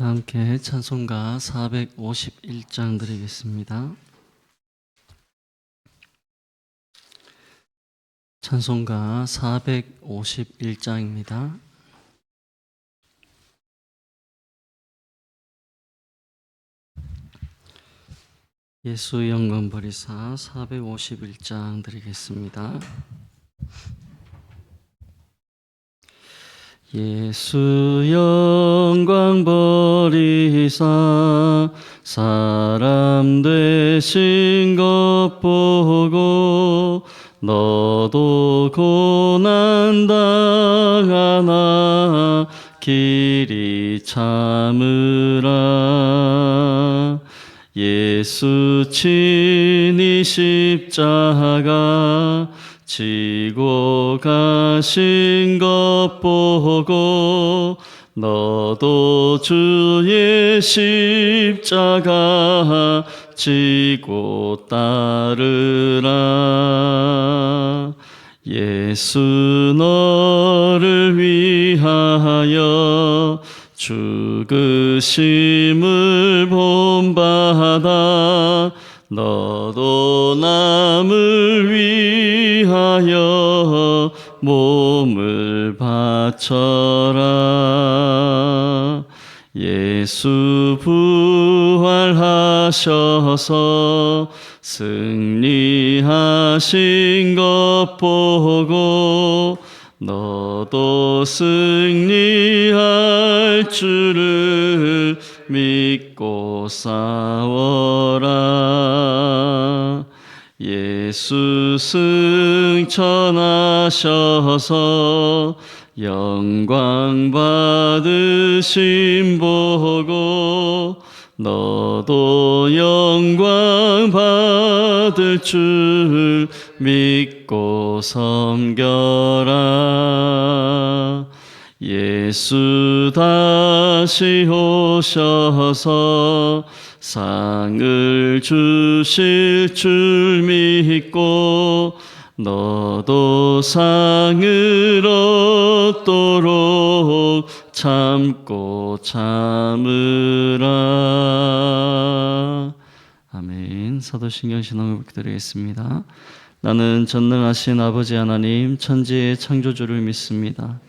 함께 찬송가 451장 드리겠습니다. 찬송가 451장입니다. 예수 영광 버리사 451장 드리겠습니다. 예수 영광 버리사 사람 되신 것 보고 너도 고난 당하나 길이 참으라. 예수 친히 십자가 지고 가신 것 보고 너도 주의 십자가 지고 따르라. 예수 너를 위하여 죽으심을 본받아 너도 남을 위하여 몸을 바쳐라. 예수 부활하셔서 승리하신 것 보고 너도 승리할 줄을 믿고 싸워라. 예수 승천하셔서 영광 받으심 보고 너도 영광 받을 줄 믿고 섬겨라. 예수 다시 오셔서 상을 주실 줄 믿고 너도 상을 얻도록 참고 참으라. 아멘. 사도신경 신앙을 드리겠습니다. 나는 전능하신 아버지 하나님 천지의 창조주를 믿습니다.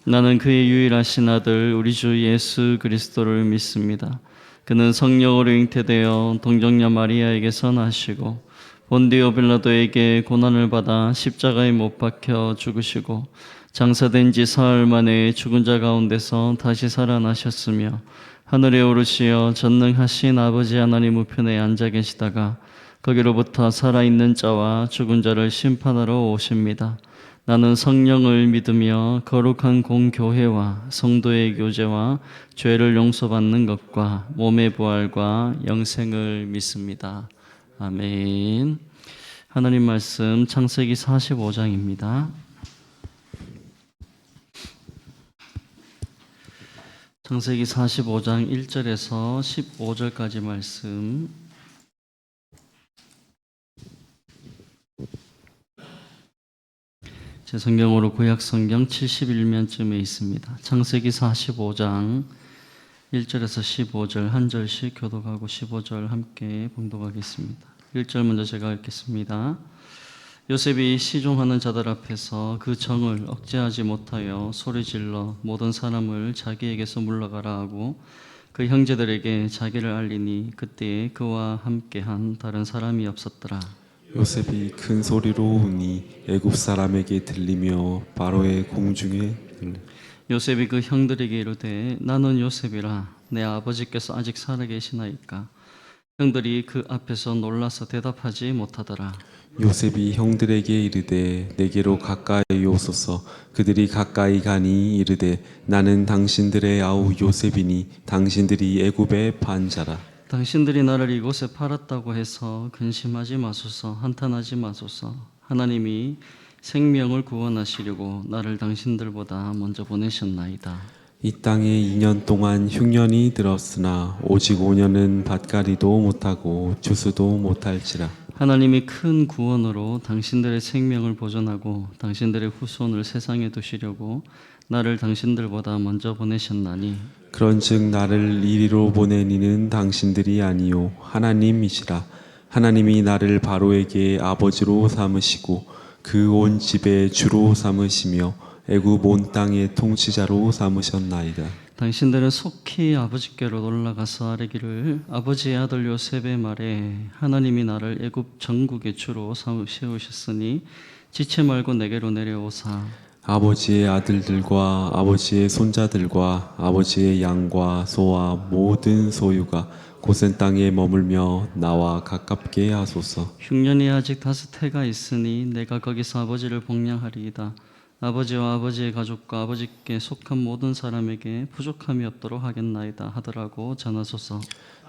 나는 그의 유일하신 아들 우리 주 예수 그리스도를 믿습니다. 그는 성령으로 잉태되어 동정녀 마리아에게서 나시고 본디오 빌라도에게 고난을 받아 십자가에 못 박혀 죽으시고 장사된 지 사흘 만에 죽은 자 가운데서 다시 살아나셨으며 하늘에 오르시어 전능하신 아버지 하나님 우편에 앉아 계시다가 거기로부터 살아있는 자와 죽은 자를 심판하러 오십니다. 나는 성령을 믿으며 거룩한 공교회와 성도의 교제와 죄를 용서받는 것과 몸의 부활과 영생을 믿습니다. 아멘. 하나님 말씀 창세기 45장입니다. 창세기 45장 1절에서 15절까지 말씀. 제 성경으로 구약 성경 71면쯤에 있습니다. 창세기 45장 1절에서 15절 한 절씩 교독하고 15절 함께 봉독하겠습니다. 1절 먼저 제가 읽겠습니다. 요셉이 시종하는 자들 앞에서 그 정을 억제하지 못하여 소리질러 모든 사람을 자기에게서 물러가라 하고 그 형제들에게 자기를 알리니 그때에 그와 함께한 다른 사람이 없었더라. 요셉이 큰 소리로 우니 애굽 사람에게 들리며 바로의 궁중에 요셉이 그 형들에게 이르되 나는 요셉이라. 내 아버지께서 아직 살아계시나이까? 형들이 그 앞에서 놀라서 대답하지 못하더라. 요셉이 형들에게 이르되 내게로 가까이 오소서. 그들이 가까이 가니 이르되 나는 당신들의 아우 요셉이니 당신들이 애굽의 반자라. 당신들이 나를 이곳에 팔았다고 해서 근심하지 마소서. 한탄하지 마소서. 하나님이 생명을 구원하시려고 나를 당신들보다 먼저 보내셨나이다. 이 땅에 2년 동안 흉년이 들었으나 오직 5년은 밭갈이도 못하고 주수도 못할지라. 하나님이 큰 구원으로 당신들의 생명을 보존하고 당신들의 후손을 세상에 두시려고 나를 당신들보다 먼저 보내셨나니 그런즉 나를 이리로 보낸 이는 당신들이 아니요 하나님이시라. 하나님이 나를 바로에게 아버지로 삼으시고 그 온 집의 주로 삼으시며 애굽 온 땅의 통치자로 삼으셨나이다. 당신들은 속히 아버지께로 올라가서 아뢰기를 아버지의 아들 요셉의 말에 하나님이 나를 애굽 전국의 주로 세우셨으니 지체 말고 내게로 내려오사 아버지의 아들들과 아버지의 손자들과 아버지의 양과 소와 모든 소유가 고센 땅에 머물며 나와 가깝게 하소서. 흉년이 아직 5해가 있으니 내가 거기서 아버지를 복양하리이다. 아버지와 아버지의 가족과 아버지께 속한 모든 사람에게 부족함이 없도록 하겠나이다 하더라고 전하소서.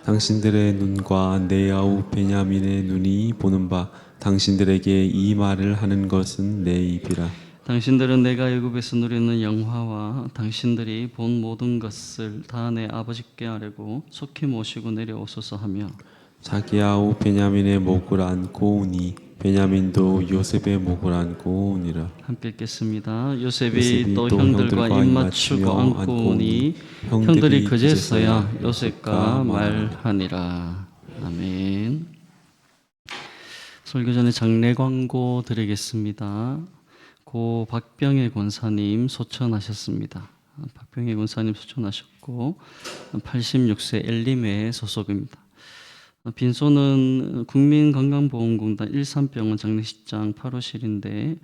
당신들의 눈과 내 아우 베냐민의 눈이 보는 바 당신들에게 이 말을 하는 것은 내 입이라. 당신들은 내가 애굽에서 누리는 영화와 당신들이 본 모든 것을 다 내 아버지께 아뢰고 속히 모시고 내려오소서 하며 자기 아우 베냐민의 목을 안고 오니 베냐민도 요셉의 목을 안고 오니라. 함께 읽겠습니다. 요셉이 또 형들과 입 맞추고 안고 오니 형들이 그제서야 요셉과 말하니라. 아멘. 설교 전에 장례 광고 드리겠습니다. 고 박병혜 권사님 소천하셨습니다. 박병혜 권사님 소천하셨고 86세 엘림회 소속입니다. 빈소는 국민건강보험공단 일산병원 장례식장 8호실인데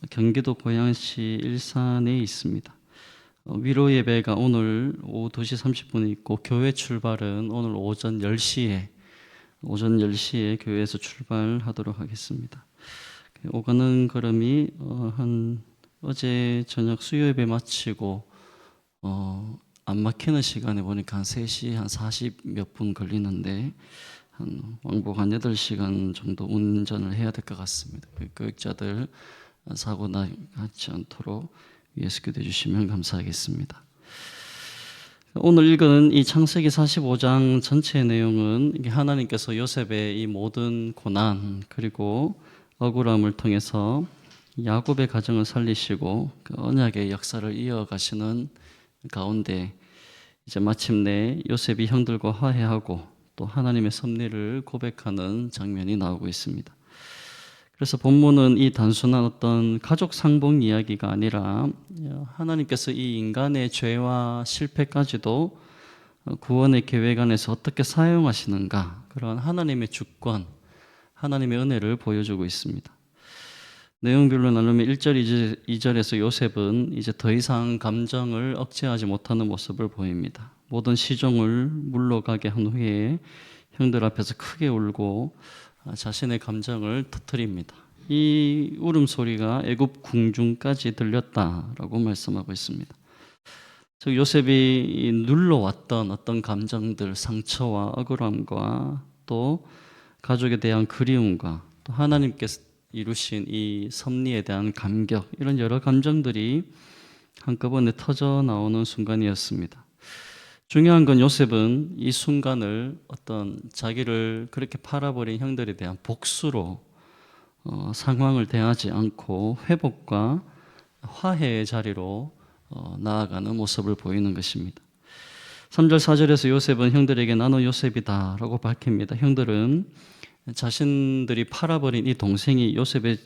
경기도 고양시 일산에 있습니다. 위로 예배가 오늘 오후 2시 30분에 있고 교회 출발은 오늘 오전 10시에 교회에서 출발하도록 하겠습니다. 오가는 걸음이 어제 저녁 수요 예배 마치고 안 막히는 시간에 보니까 한 3시 한 40 몇 분 걸리는데 왕복 한 8시간 정도 운전을 해야 될 것 같습니다. 교육자들 사고 나지 않도록 위에서 기도해 주시면 감사하겠습니다. 오늘 읽은 이 창세기 45장 전체의 내용은 하나님께서 요셉의 이 모든 고난 그리고 억울함을 통해서 야곱의 가정을 살리시고 그 언약의 역사를 이어가시는 가운데 이제 마침내 요셉이 형들과 화해하고 또 하나님의 섭리를 고백하는 장면이 나오고 있습니다. 그래서 본문은 이 단순한 어떤 가족 상봉 이야기가 아니라 하나님께서 이 인간의 죄와 실패까지도 구원의 계획 안에서 어떻게 사용하시는가 그런 하나님의 주권, 하나님의 은혜를 보여주고 있습니다. 내용별로 나누면 1절, 2절에서 요셉은 이제 더 이상 감정을 억제하지 못하는 모습을 보입니다. 모든 시종을 물러가게 한 후에 형들 앞에서 크게 울고 자신의 감정을 터뜨립니다. 이 울음소리가 애굽 궁중까지 들렸다라고 말씀하고 있습니다. 즉 요셉이 눌러왔던 어떤 감정들, 상처와 억울함과 또 가족에 대한 그리움과 또 하나님께서 이루신 이 섭리에 대한 감격 이런 여러 감정들이 한꺼번에 터져 나오는 순간이었습니다. 중요한 건 요셉은 이 순간을 어떤 자기를 그렇게 팔아버린 형들에 대한 복수로 상황을 대하지 않고 회복과 화해의 자리로 나아가는 모습을 보이는 것입니다. 3절 4절에서 요셉은 형들에게 나는 요셉이다 라고 밝힙니다. 형들은 자신들이 팔아버린 이 동생이 요셉의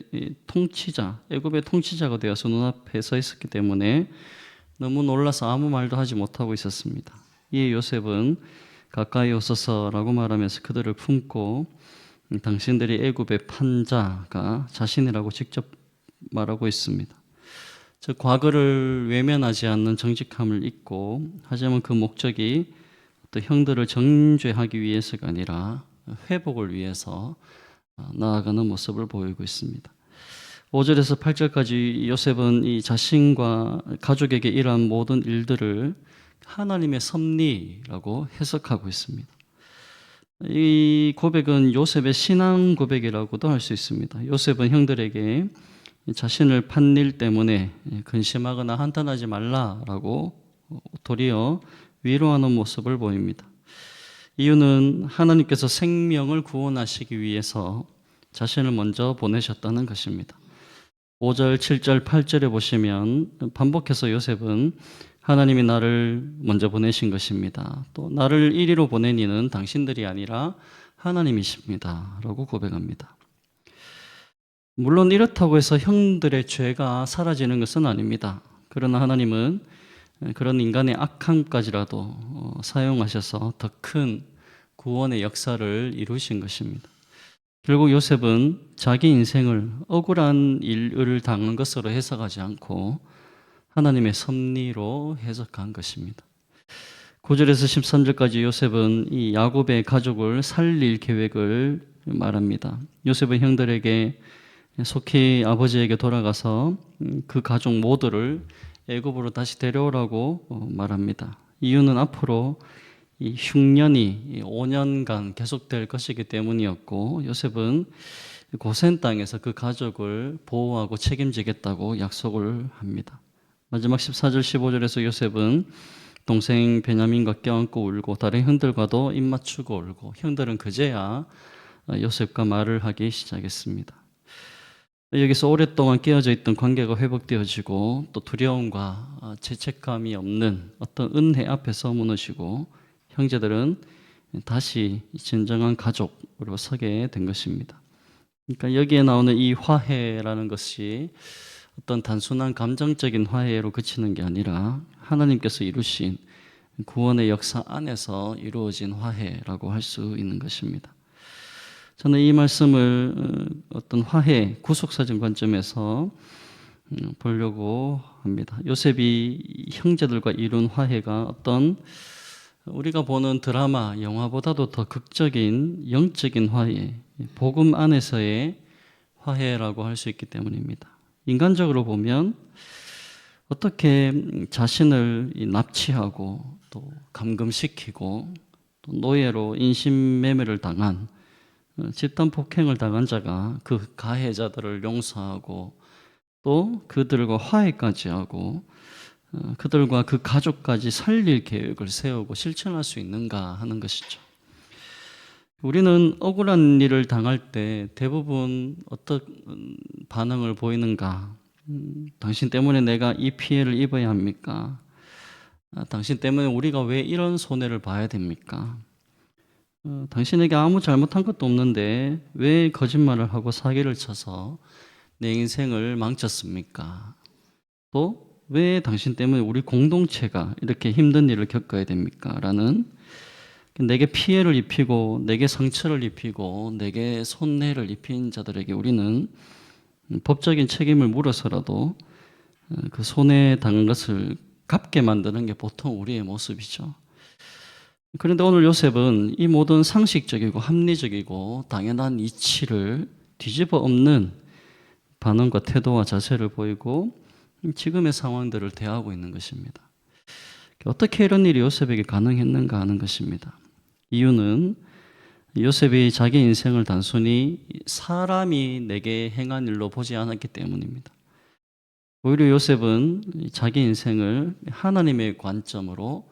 통치자, 애굽의 통치자가 되어서 눈앞에 서 있었기 때문에 너무 놀라서 아무 말도 하지 못하고 있었습니다. 이에 요셉은 가까이 오소서라고 말하면서 그들을 품고 당신들이 애굽의 판자가 자신이라고 직접 말하고 있습니다. 즉 과거를 외면하지 않는 정직함을 잊고 하지만 그 목적이 또 형들을 정죄하기 위해서가 아니라 회복을 위해서 나아가는 모습을 보이고 있습니다. 5절에서 8절까지 요셉은 이 자신과 가족에게 일한 모든 일들을 하나님의 섭리라고 해석하고 있습니다. 이 고백은 요셉의 신앙 고백이라고도 할 수 있습니다. 요셉은 형들에게 자신을 판 일 때문에 근심하거나 한탄하지 말라라고 도리어 위로하는 모습을 보입니다. 이유는 하나님께서 생명을 구원하시기 위해서 자신을 먼저 보내셨다는 것입니다. 5절, 7절, 8절에 보시면 반복해서 요셉은 하나님이 나를 먼저 보내신 것입니다. 또 나를 이리로 보낸 이는 당신들이 아니라 하나님이십니다. 라고 고백합니다. 물론 이렇다고 해서 형들의 죄가 사라지는 것은 아닙니다. 그러나 하나님은 그런 인간의 악함까지라도 사용하셔서 더 큰 구원의 역사를 이루신 것입니다. 결국 요셉은 자기 인생을 억울한 일을 당한 것으로 해석하지 않고 하나님의 섭리로 해석한 것입니다. 9절에서 13절까지 요셉은 이 야곱의 가족을 살릴 계획을 말합니다. 요셉은 형들에게 속히 아버지에게 돌아가서 그 가족 모두를 애굽으로 다시 데려오라고 말합니다. 이유는 앞으로 이 흉년이 5년간 계속될 것이기 때문이었고, 요셉은 고센 땅에서 그 가족을 보호하고 책임지겠다고 약속을 합니다. 마지막 14절 15절에서 요셉은 동생 베냐민과 껴안고 울고 다른 형들과도 입 맞추고 울고, 형들은 그제야 요셉과 말을 하기 시작했습니다. 여기서 오랫동안 깨어져 있던 관계가 회복되어지고, 또 두려움과 죄책감이 없는 어떤 은혜 앞에서 무너지고, 형제들은 다시 진정한 가족으로 서게 된 것입니다. 그러니까 여기에 나오는 이 화해라는 것이 어떤 단순한 감정적인 화해로 그치는 게 아니라 하나님께서 이루신 구원의 역사 안에서 이루어진 화해라고 할 수 있는 것입니다. 저는 이 말씀을 어떤 화해, 구속사적 관점에서 보려고 합니다. 요셉이 형제들과 이룬 화해가 어떤 우리가 보는 드라마, 영화보다도 더 극적인 영적인 화해, 복음 안에서의 화해라고 할 수 있기 때문입니다. 인간적으로 보면 어떻게 자신을 납치하고 또 감금시키고 또 노예로 인신매매를 당한, 집단 폭행을 당한 자가 그 가해자들을 용서하고 또 그들과 화해까지 하고 그들과 그 가족까지 살릴 계획을 세우고 실천할 수 있는가 하는 것이죠. 우리는 억울한 일을 당할 때 대부분 어떤 반응을 보이는가? 당신 때문에 내가 이 피해를 입어야 합니까? 당신 때문에 우리가 왜 이런 손해를 봐야 됩니까? 당신에게 아무 잘못한 것도 없는데 왜 거짓말을 하고 사기를 쳐서 내 인생을 망쳤습니까? 또 왜 당신 때문에 우리 공동체가 이렇게 힘든 일을 겪어야 됩니까? 라는, 내게 피해를 입히고 내게 상처를 입히고 내게 손해를 입힌 자들에게 우리는 법적인 책임을 물어서라도 그 손해 당한 것을 갚게 만드는 게 보통 우리의 모습이죠. 그런데 오늘 요셉은 이 모든 상식적이고 합리적이고 당연한 이치를 뒤집어 엎는 반응과 태도와 자세를 보이고 지금의 상황들을 대하고 있는 것입니다. 어떻게 이런 일이 요셉에게 가능했는가 하는 것입니다. 이유는 요셉이 자기 인생을 단순히 사람이 내게 행한 일로 보지 않았기 때문입니다. 오히려 요셉은 자기 인생을 하나님의 관점으로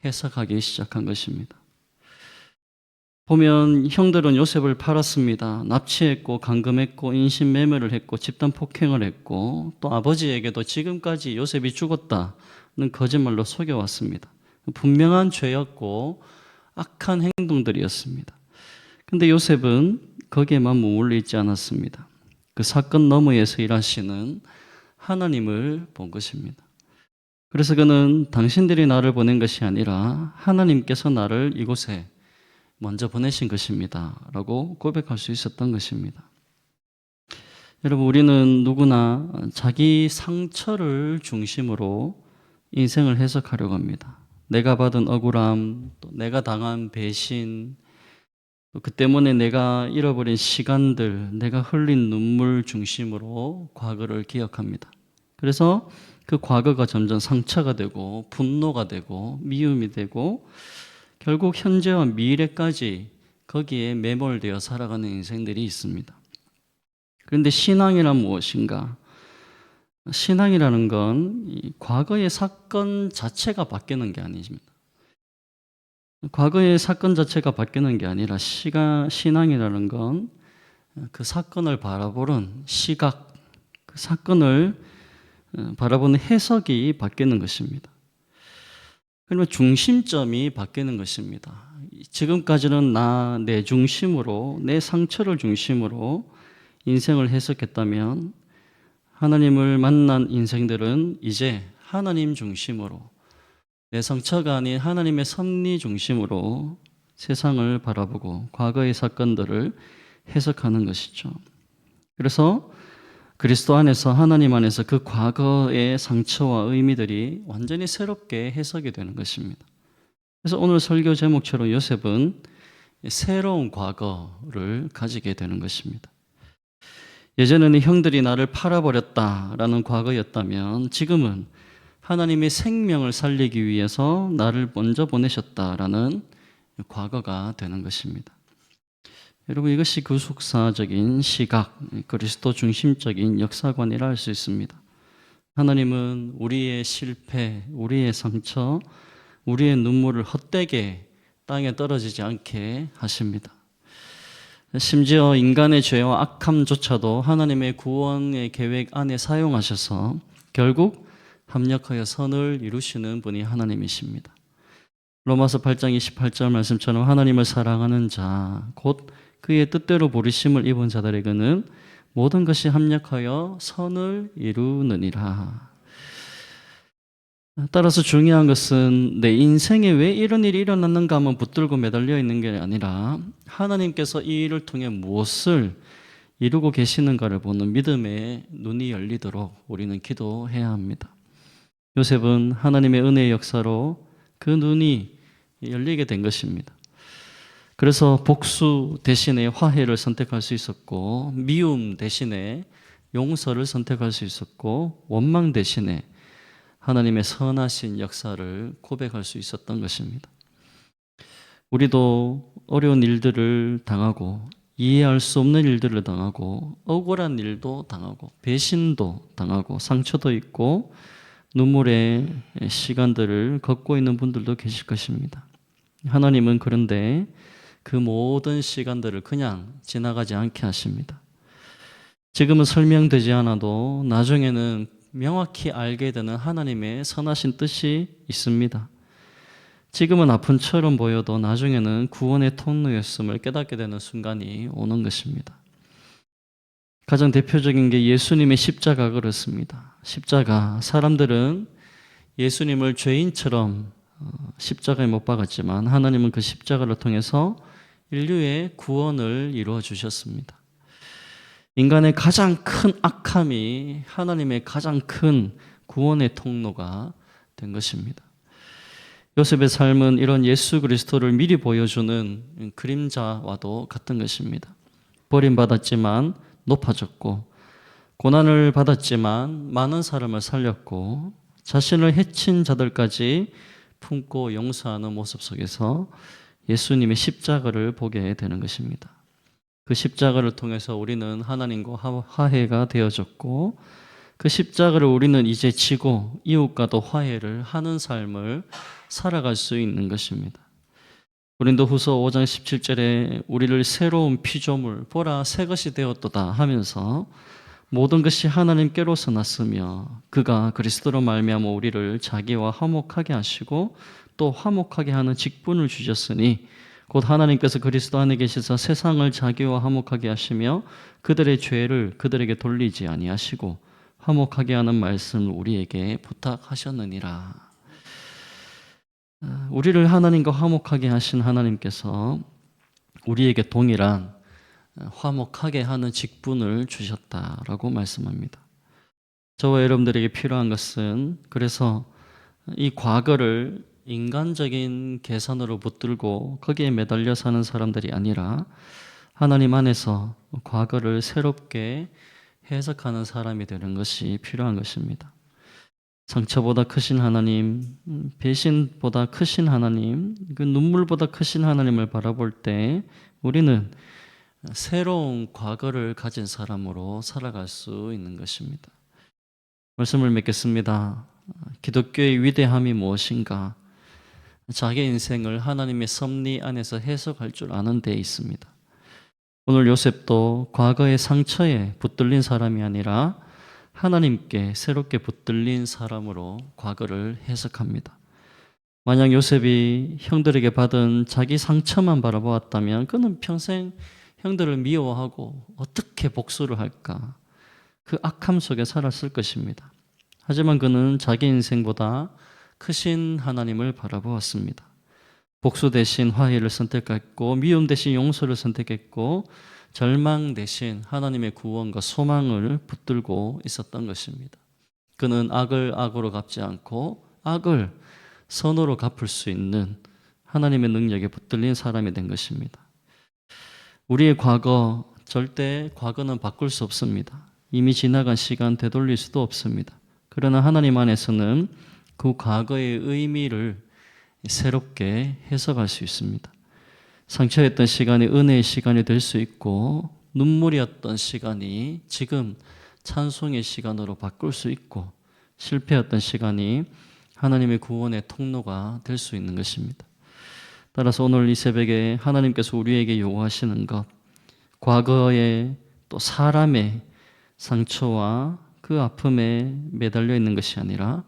해석하기 시작한 것입니다. 보면 형들은 요셉을 팔았습니다. 납치했고 감금했고 인신매매를 했고 집단 폭행을 했고 또 아버지에게도 지금까지 요셉이 죽었다는 거짓말로 속여왔습니다. 분명한 죄였고 악한 행동들이었습니다. 그런데 요셉은 거기에만 머물러 있지 않았습니다. 그 사건 너머에서 일하시는 하나님을 본 것입니다. 그래서 그는 당신들이 나를 보낸 것이 아니라 하나님께서 나를 이곳에 먼저 보내신 것입니다. 라고 고백할 수 있었던 것입니다. 여러분, 우리는 누구나 자기 상처를 중심으로 인생을 해석하려고 합니다. 내가 받은 억울함, 또 내가 당한 배신, 또 그 때문에 내가 잃어버린 시간들, 내가 흘린 눈물 중심으로 과거를 기억합니다. 그래서 그 과거가 점점 상처가 되고 분노가 되고 미움이 되고 결국 현재와 미래까지 거기에 매몰되어 살아가는 인생들이 있습니다. 그런데 신앙이란 무엇인가? 신앙이라는 건 과거의 사건 자체가 바뀌는 게 아닙니다. 과거의 사건 자체가 바뀌는 게 아니라 신앙이라는 건 그 사건을 바라보는 시각, 그 사건을 바라보는 해석이 바뀌는 것입니다. 그러면 중심점이 바뀌는 것입니다. 지금까지는 내 중심으로, 내 상처를 중심으로 인생을 해석했다면 하나님을 만난 인생들은 이제 하나님 중심으로, 내 상처가 아닌 하나님의 섭리 중심으로 세상을 바라보고 과거의 사건들을 해석하는 것이죠. 그래서 그리스도 안에서, 하나님 안에서 그 과거의 상처와 의미들이 완전히 새롭게 해석이 되는 것입니다. 그래서 오늘 설교 제목처럼 요셉은 새로운 과거를 가지게 되는 것입니다. 예전에는 형들이 나를 팔아버렸다라는 과거였다면 지금은 하나님의 생명을 살리기 위해서 나를 먼저 보내셨다라는 과거가 되는 것입니다. 여러분, 이것이 구속사적인 시각, 그리스도 중심적인 역사관이라 할 수 있습니다. 하나님은 우리의 실패, 우리의 상처, 우리의 눈물을 헛되게 땅에 떨어지지 않게 하십니다. 심지어 인간의 죄와 악함조차도 하나님의 구원의 계획 안에 사용하셔서 결국 합력하여 선을 이루시는 분이 하나님이십니다. 로마서 8장 28절 말씀처럼 하나님을 사랑하는 자, 곧 그의 뜻대로 부르심을 입은 자들에게는 모든 것이 합력하여 선을 이루느니라. 따라서 중요한 것은 내 인생에 왜 이런 일이 일어났는가 하면 붙들고 매달려 있는 게 아니라 하나님께서 이 일을 통해 무엇을 이루고 계시는가를 보는 믿음의 눈이 열리도록 우리는 기도해야 합니다. 요셉은 하나님의 은혜의 역사로 그 눈이 열리게 된 것입니다. 그래서 복수 대신에 화해를 선택할 수 있었고, 미움 대신에 용서를 선택할 수 있었고, 원망 대신에 하나님의 선하신 역사를 고백할 수 있었던 것입니다. 우리도 어려운 일들을 당하고, 이해할 수 없는 일들을 당하고, 억울한 일도 당하고, 배신도 당하고, 상처도 있고, 눈물의 시간들을 걷고 있는 분들도 계실 것입니다. 하나님은 그런데 그 모든 시간들을 그냥 지나가지 않게 하십니다. 지금은 설명되지 않아도 나중에는 명확히 알게 되는 하나님의 선하신 뜻이 있습니다. 지금은 아픔처럼 보여도 나중에는 구원의 통로였음을 깨닫게 되는 순간이 오는 것입니다. 가장 대표적인 게 예수님의 십자가 그렇습니다. 십자가, 사람들은 예수님을 죄인처럼 십자가에 못 박았지만 하나님은 그 십자가를 통해서 인류의 구원을 이루어 주셨습니다. 인간의 가장 큰 악함이 하나님의 가장 큰 구원의 통로가 된 것입니다. 요셉의 삶은 이런 예수 그리스도를 미리 보여주는 그림자와도 같은 것입니다. 버림받았지만 높아졌고, 고난을 받았지만 많은 사람을 살렸고, 자신을 해친 자들까지 품고 용서하는 모습 속에서 예수님의 십자가를 보게 되는 것입니다. 그 십자가를 통해서 우리는 하나님과 화해가 되어졌고, 그 십자가를 우리는 이제 지고 이웃과도 화해를 하는 삶을 살아갈 수 있는 것입니다. 고린도후서 5장 17절에 우리를 새로운 피조물 보라 새 것이 되었도다 하면서 모든 것이 하나님께로서 났으며 그가 그리스도로 말미암아 우리를 자기와 화목하게 하시고 또 화목하게 하는 직분을 주셨으니 곧 하나님께서 그리스도 안에 계시사 세상을 자기와 화목하게 하시며 그들의 죄를 그들에게 돌리지 아니하시고 화목하게 하는 말씀을 우리에게 부탁하셨느니라. 우리를 하나님과 화목하게 하신 하나님께서 우리에게 동일한 화목하게 하는 직분을 주셨다라고 말씀합니다. 저와 여러분들에게 필요한 것은 그래서 이 과거를 인간적인 계산으로 붙들고 거기에 매달려 사는 사람들이 아니라 하나님 안에서 과거를 새롭게 해석하는 사람이 되는 것이 필요한 것입니다. 상처보다 크신 하나님, 배신보다 크신 하나님, 그 눈물보다 크신 하나님을 바라볼 때 우리는 새로운 과거를 가진 사람으로 살아갈 수 있는 것입니다. 말씀을 맺겠습니다. 기독교의 위대함이 무엇인가? 자기 인생을 하나님의 섭리 안에서 해석할 줄 아는 데 있습니다. 오늘 요셉도 과거의 상처에 붙들린 사람이 아니라 하나님께 새롭게 붙들린 사람으로 과거를 해석합니다. 만약 요셉이 형들에게 받은 자기 상처만 바라보았다면 그는 평생 형들을 미워하고 어떻게 복수를 할까? 그 악함 속에 살았을 것입니다. 하지만 그는 자기 인생보다 크신 하나님을 바라보았습니다. 복수 대신 화해를 선택했고 미움 대신 용서를 선택했고 절망 대신 하나님의 구원과 소망을 붙들고 있었던 것입니다. 그는 악을 악으로 갚지 않고 악을 선으로 갚을 수 있는 하나님의 능력에 붙들린 사람이 된 것입니다. 우리의 과거, 절대 과거는 바꿀 수 없습니다. 이미 지나간 시간 되돌릴 수도 없습니다. 그러나 하나님 안에서는 그 과거의 의미를 새롭게 해석할 수 있습니다. 상처였던 시간이 은혜의 시간이 될 수 있고 눈물이었던 시간이 지금 찬송의 시간으로 바꿀 수 있고 실패였던 시간이 하나님의 구원의 통로가 될 수 있는 것입니다. 따라서 오늘 이 새벽에 하나님께서 우리에게 요구하시는 것, 과거의 또 사람의 상처와 그 아픔에 매달려 있는 것이 아니라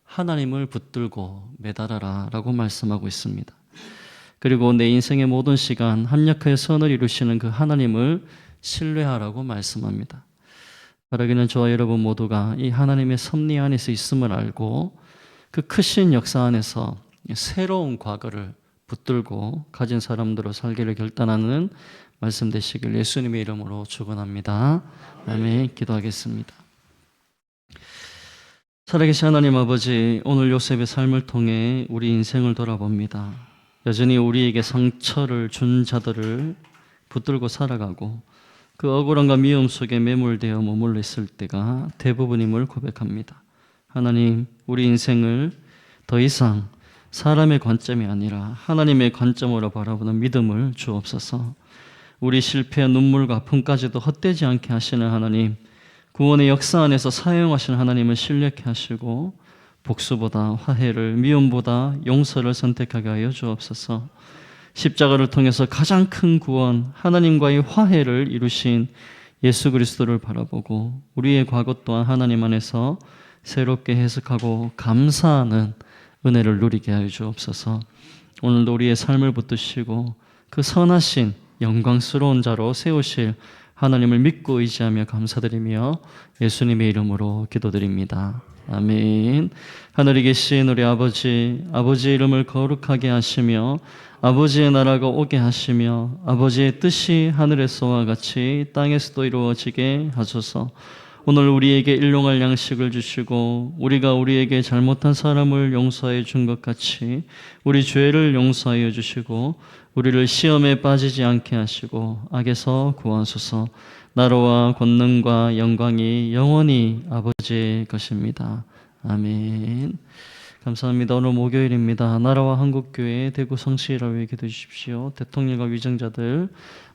하나님을 붙들고 매달아라 라고 말씀하고 있습니다. 그리고 내 인생의 모든 시간 합력하여 선을 이루시는 그 하나님을 신뢰하라고 말씀합니다. 바라기는 저와 여러분 모두가 이 하나님의 섭리 안에서 있음을 알고 그 크신 역사 안에서 새로운 과거를 붙들고 가진 사람들로 살기를 결단하는 말씀 되시길 예수님의 이름으로 축원합니다. 아멘. 기도하겠습니다. 살아계신 하나님 아버지, 오늘 요셉의 삶을 통해 우리 인생을 돌아봅니다. 여전히 우리에게 상처를 준 자들을 붙들고 살아가고 그 억울함과 미움 속에 매몰되어 머물러 있을 때가 대부분임을 고백합니다. 하나님, 우리 인생을 더 이상 사람의 관점이 아니라 하나님의 관점으로 바라보는 믿음을 주옵소서. 우리 실패와 눈물과 아픔까지도 헛되지 않게 하시는 하나님, 구원의 역사 안에서 사용하시는 하나님을 신뢰케 하시고 복수보다 화해를, 미움보다 용서를 선택하게 하여 주옵소서. 십자가를 통해서 가장 큰 구원, 하나님과의 화해를 이루신 예수 그리스도를 바라보고 우리의 과거 또한 하나님 안에서 새롭게 해석하고 감사하는 은혜를 누리게 하여 주옵소서. 오늘도 우리의 삶을 붙드시고 그 선하신 영광스러운 자로 세우실 하나님을 믿고 의지하며 감사드리며 예수님의 이름으로 기도드립니다. 아멘. 하늘에 계신 우리 아버지, 아버지의 이름을 거룩하게 하시며 아버지의 나라가 오게 하시며 아버지의 뜻이 하늘에서와 같이 땅에서도 이루어지게 하소서. 오늘 우리에게 일용할 양식을 주시고 우리가 우리에게 잘못한 사람을 용서해 준 것 같이 우리 죄를 용서하여 주시고 우리를 시험에 빠지지 않게 하시고 악에서 구하소서. 나라와 권능과 영광이 영원히 아버지의 것입니다. 아멘. 감사합니다. 오늘 목요일입니다. 나라와 한국교회 대구 성시일을 위해 기도해 주십시오. 대통령과 위정자들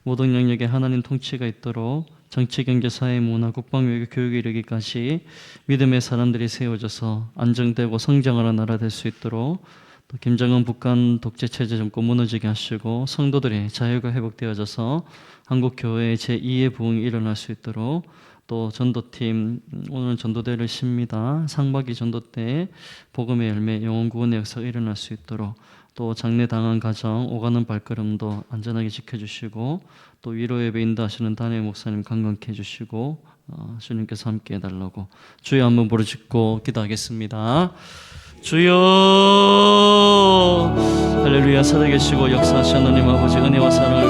모든 영역에 하나님 통치가 있도록 정치, 경제, 사회, 문화, 국방, 외교, 교육에 이르기까지 믿음의 사람들이 세워져서 안정되고 성장하는 나라 될 수 있도록 또 김정은 북한 독재체제 정권 무너지게 하시고 성도들의 자유가 회복되어져서 한국교회의 제2의 부흥이 일어날 수 있도록 또 전도팀 오늘 전도대를 십니다. 상반기 전도 때 복음의 열매 영혼구원의 역사가 일어날 수 있도록 또 장례 당한 가정 오가는 발걸음도 안전하게 지켜주시고 또 위로 예배 인도하시는 담임 목사님 강건케 해주시고 주님께서 함께 해달라고 주여 한번 부르짖고 기도하겠습니다. 주여 할렐루야. 살아계시고 역사하시는 하나님 아버지 은혜와 사랑을